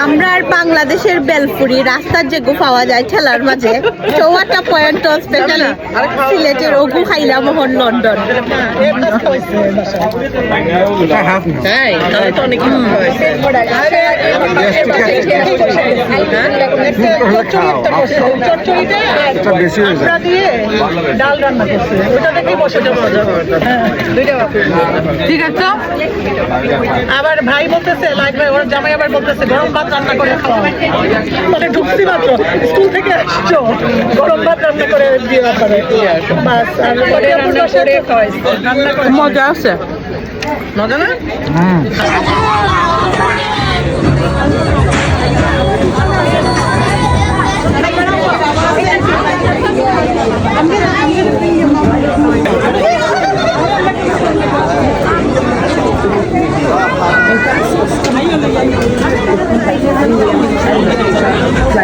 আমরা আর বাংলাদেশের বেলপুরি রাস্তার যেগু পাওয়া যায় ঠেলার মাঝে চৌয়াটা পয়েন্ট স্পেশালি সিলেটের ওগু খাইলাম হন লন্ডন ডাল রান্না করছে ওটা দেখেই বসে যাবো ঠিক আছে আবার ভাই বলতেছে লাইক ভাই ওর জামাই আবার বলতেছে গরম ভাত রান্না করে খাওয়া মানে ঢুকছি মাত্র স্কুল থেকে আসছো গরম ভাত রান্না করে দিয়ে ব্যাপারে বাস আর রান্না করে রান্না করে মজা আছে মজা না I'm